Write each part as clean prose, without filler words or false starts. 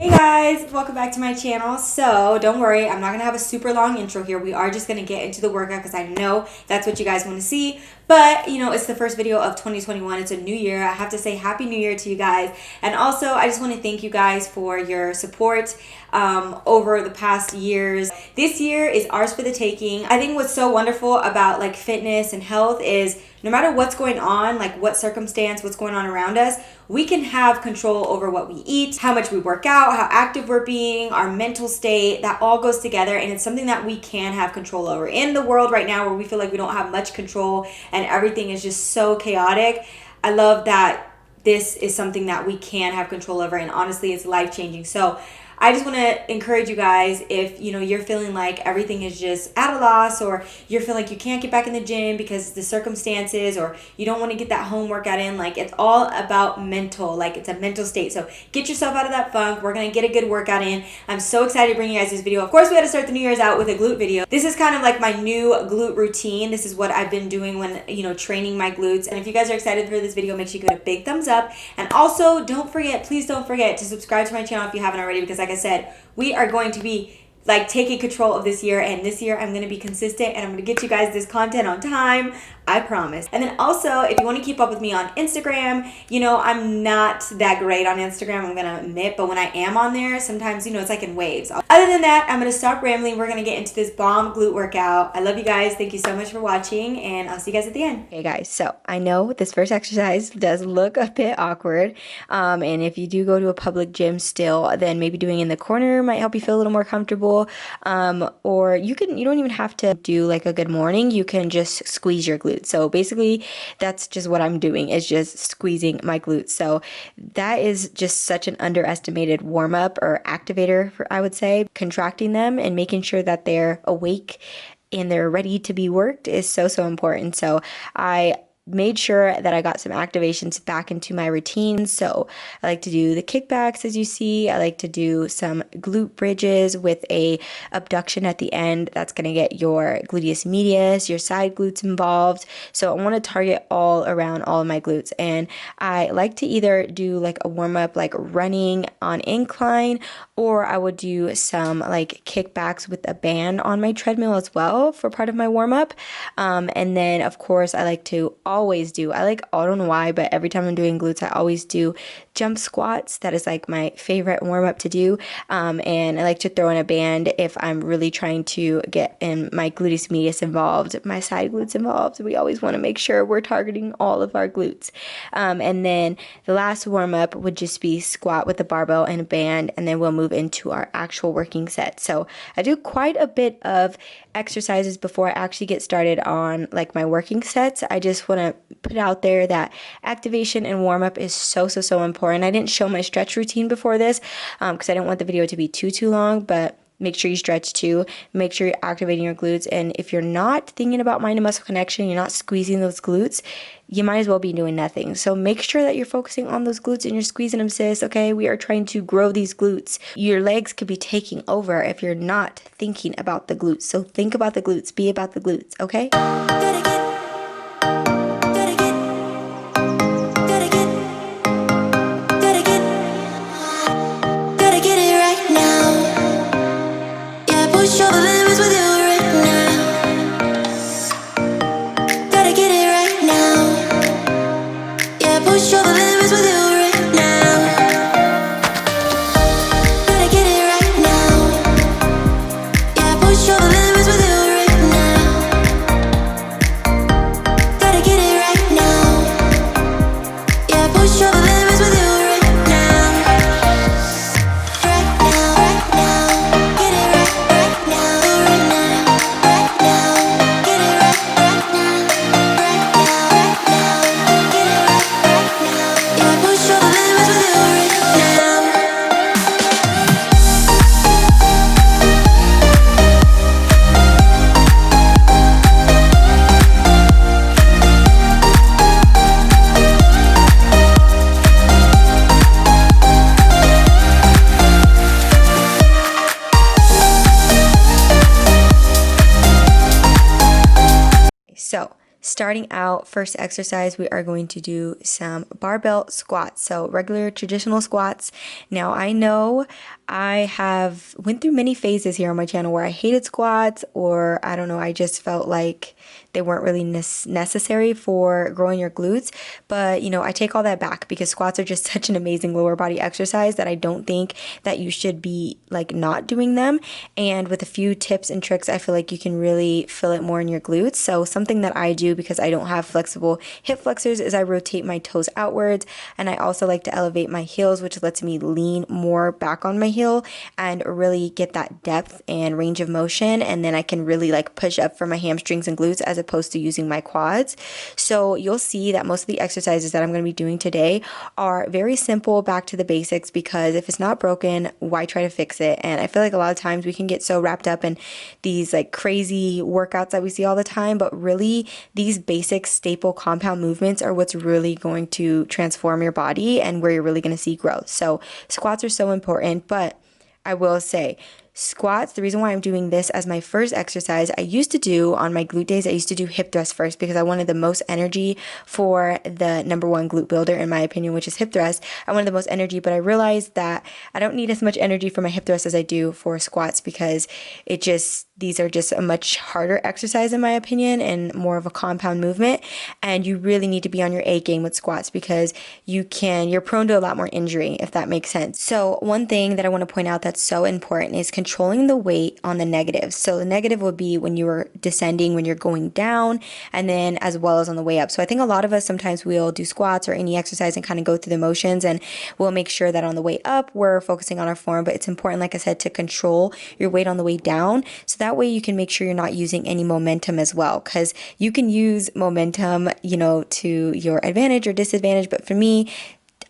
Hey guys, welcome back to my channel. So don't worry, I'm not gonna have a super long intro here. We are just gonna get into the workout because I know that's what you guys want to see. But you know, it's the first video of 2021. It's a new year. I have to say happy new year to you guys. And also I just want to thank you guys for your support over the past years. This year is ours for the taking. I think what's so wonderful about like fitness and health is no matter what's going on, like what circumstance, what's going on around us, we can have control over what we eat, how much we work out, how active we're being, our mental state. That all goes together, and it's something that we can have control over. In the world right now where we feel like we don't have much control and everything is just so chaotic, I love that this is something that we can have control over, and honestly it's life-changing. So I just want to encourage you guys, if you know you're feeling like everything is just at a loss, or you're feeling like you can't get back in the gym because the circumstances, or you don't want to get that home workout in, like it's all about mental, like it's a mental state. So get yourself out of that funk. We're going to get a good workout in. I'm so excited to bring you guys this video. Of course, we had to start the New Year's out with a glute video. This is kind of like my new glute routine. This is what I've been doing when, you know, training my glutes. And if you guys are excited for this video, make sure you give it a big thumbs up. And also, don't forget, please don't forget to subscribe to my channel if you haven't already, because like I said, we are going to be like taking control of this year, and this year I'm going to be consistent and I'm going to get you guys this content on time, I promise. And then also, if you want to keep up with me on Instagram, you know, I'm not that great on Instagram, I'm going to admit, but when I am on there, sometimes, you know, it's like in waves. Other than that, I'm going to stop rambling. We're going to get into this bomb glute workout. I love you guys. Thank you so much for watching, and I'll see you guys at the end. Okay guys, so I know this first exercise does look a bit awkward, and if you do go to a public gym still, then maybe doing it in the corner might help you feel a little more comfortable. Or you don't even have to do like a good morning, you can just squeeze your glutes. So basically that's just what I'm doing, is just squeezing my glutes. So that is just such an underestimated warm-up or activator, I would say. Contracting them and making sure that they're awake and they're ready to be worked is so important. So I made sure that I got some activations back into my routine. So I like to do the kickbacks, as you see. I like to do some glute bridges with a abduction at the end. That's going to get your gluteus medius, your side glutes involved. So I want to target all around all of my glutes. And I like to either do like a warm-up, like running on incline, or I would do some like kickbacks with a band on my treadmill as well for part of my warm-up. And then of course I like to always do, I don't know why, but every time I'm doing glutes, I always do jump squats. That is like my favorite warm up to do. And I like to throw in a band if I'm really trying to get in my gluteus medius involved, my side glutes involved. We always want to make sure we're targeting all of our glutes. And then the last warm up would just be squat with a barbell and a band, and then we'll move into our actual working set. So I do quite a bit of exercises before I actually get started on like my working sets. I just want to put out there that activation and warm up is so important. I didn't show my stretch routine before this because I didn't want the video to be too long, but make sure you stretch too. Make sure you're activating your glutes. And if you're not thinking about mind to muscle connection, you're not squeezing those glutes, you might as well be doing nothing. So make sure that you're focusing on those glutes and you're squeezing them, sis. Okay, we are trying to grow these glutes. Your legs could be taking over if you're not thinking about the glutes. So think about the glutes. Be about the glutes. Okay. Starting out, first exercise, we are going to do some barbell squats. So regular traditional squats. Now I know I have went through many phases here on my channel where I hated squats, or I don't know, I just felt like they weren't really necessary for growing your glutes. But you know, I take all that back because squats are just such an amazing lower body exercise that I don't think that you should be like not doing them. And with a few tips and tricks, I feel like you can really feel it more in your glutes. So something that I do because I don't have flexible hip flexors is I rotate my toes outwards, and I also like to elevate my heels, which lets me lean more back on my heel and really get that depth and range of motion, and then I can really like push up for my hamstrings and glutes as opposed to using my quads. So you'll see that most of the exercises that I'm going to be doing today are very simple, back to the basics, because if it's not broken, why try to fix it? And I feel like a lot of times we can get so wrapped up in these like crazy workouts that we see all the time, but really these basic staple compound movements are what's really going to transform your body and where you're really going to see growth. So squats are so important, but I will say squats, the reason why I'm doing this as my first exercise, I used to do on my glute days, I used to do hip thrust first because I wanted the most energy for the number one glute builder in my opinion, which is hip thrust. I wanted the most energy, but I realized that I don't need as much energy for my hip thrust as I do for squats because these are just a much harder exercise in my opinion and more of a compound movement, and you really need to be on your A game with squats because you're prone to a lot more injury, if that makes sense. So one thing that I want to point out that's so important is controlling the weight on the negative. So the negative would be when you're descending, when you're going down, and then as well as on the way up. So I think a lot of us sometimes we'll do squats or any exercise and kind of go through the motions, and we'll make sure that on the way up we're focusing on our form, but it's important, like I said, to control your weight on the way down. So that way you can make sure you're not using any momentum as well, because you can use momentum, to your advantage or disadvantage. But for me,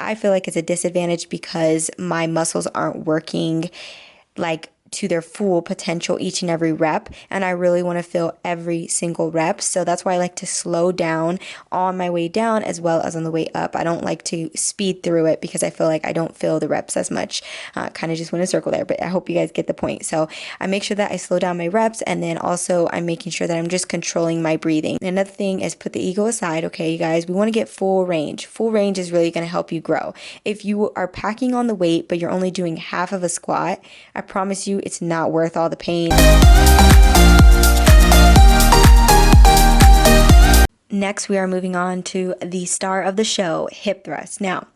I feel like it's a disadvantage because my muscles aren't working like to their full potential each and every rep, and I really want to feel every single rep. So that's why I like to slow down on my way down as well as on the way up. I don't like to speed through it because I feel like I don't feel the reps as much. Kind of just went in a circle there, but I hope you guys get the point. So I make sure that I slow down my reps, and then also I'm making sure that I'm just controlling my breathing. Another thing is put the ego aside. Okay, you guys, we want to get full range. Full range is really going to help you grow. If you are packing on the weight but you're only doing half of a squat, I promise you it's not worth all the pain. Next, we are moving on to the star of the show, hip thrust. Now,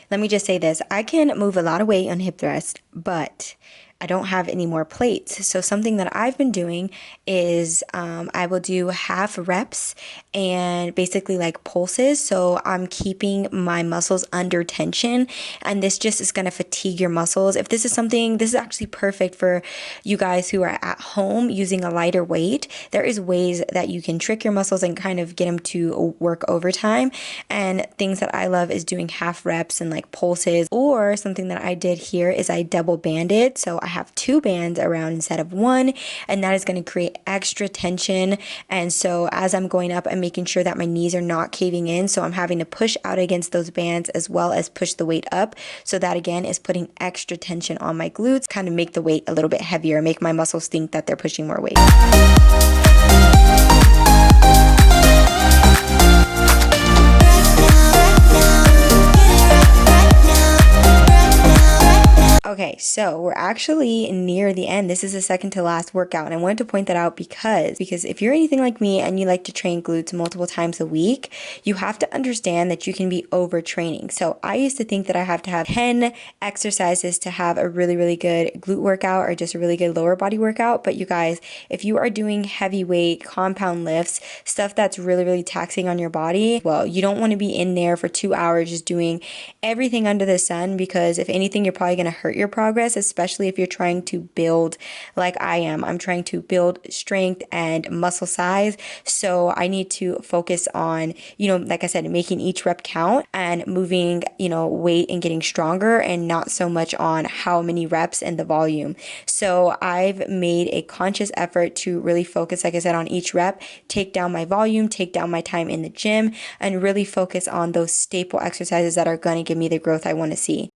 let me just say this. I can move a lot of weight on hip thrust, but I don't have any more plates. So something that I've been doing is I will do half reps and basically like pulses. So I'm keeping my muscles under tension, and this just is going to fatigue your muscles. If this is actually perfect for you guys who are at home using a lighter weight. There is ways that you can trick your muscles and kind of get them to work overtime. And things that I love is doing half reps and like pulses, or something that I did here is I double banded. So I have 2 bands around instead of 1, and that is going to create extra tension. And so as I'm going up, I'm making sure that my knees are not caving in, so I'm having to push out against those bands as well as push the weight up. So that again is putting extra tension on my glutes, kind of make the weight a little bit heavier, make my muscles think that they're pushing more weight. Okay, so we're actually near the end. This is the second to last workout, and I wanted to point that out because if you're anything like me and you like to train glutes multiple times a week, you have to understand that you can be overtraining. So I used to think that I have to have 10 exercises to have a really, really good glute workout or just a really good lower body workout. But you guys, if you are doing heavyweight compound lifts, stuff that's really, really taxing on your body, well, you don't want to be in there for 2 hours just doing everything under the sun, because if anything, you're probably going to hurt your progress, especially if you're trying to build like I am. I'm trying to build strength and muscle size. So I need to focus on, like I said, making each rep count and moving, weight and getting stronger, and not so much on how many reps and the volume. So I've made a conscious effort to really focus, like I said, on each rep, take down my volume, take down my time in the gym, and really focus on those staple exercises that are going to give me the growth I want to see.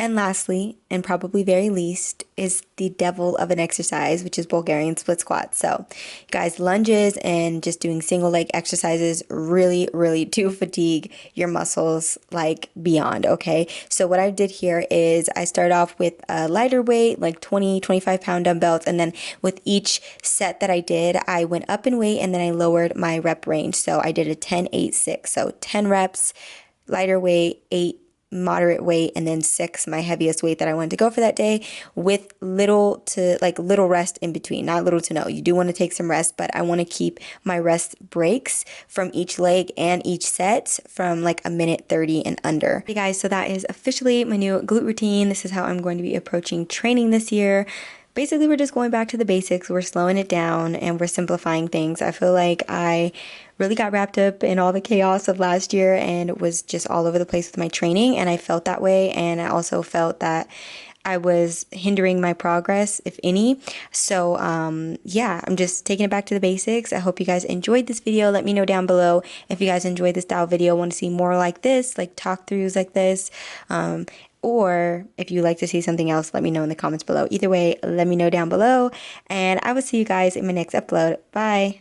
And lastly, and probably very least, is the devil of an exercise, which is Bulgarian split squats. So, guys, lunges and just doing single leg exercises really do fatigue your muscles like beyond, okay? So what I did here is I started off with a lighter weight, like 25 pound dumbbells, and then with each set that I did, I went up in weight and then I lowered my rep range. So I did a 10-8-6. So 10 reps, lighter weight, 8 moderate weight, and then 6 my heaviest weight that I wanted to go for that day, with little rest in between. Not little to no, you do want to take some rest, but I want to keep my rest breaks from each leg and each set from like a minute 30 and under. Hey guys, so that is officially my new glute routine. This is how I'm going to be approaching training this year. Basically, we're just going back to the basics. We're slowing it down and we're simplifying things. I feel like I really got wrapped up in all the chaos of last year and it was just all over the place with my training, and I felt that way, and I also felt that I was hindering my progress, if any. So yeah, I'm just taking it back to the basics. I hope you guys enjoyed this video. Let me know down below if you guys enjoyed this style video, want to see more like this, like talk throughs like this, or if you like to see something else, let me know in the comments below. Either way, let me know down below, and I will see you guys in my next upload. Bye.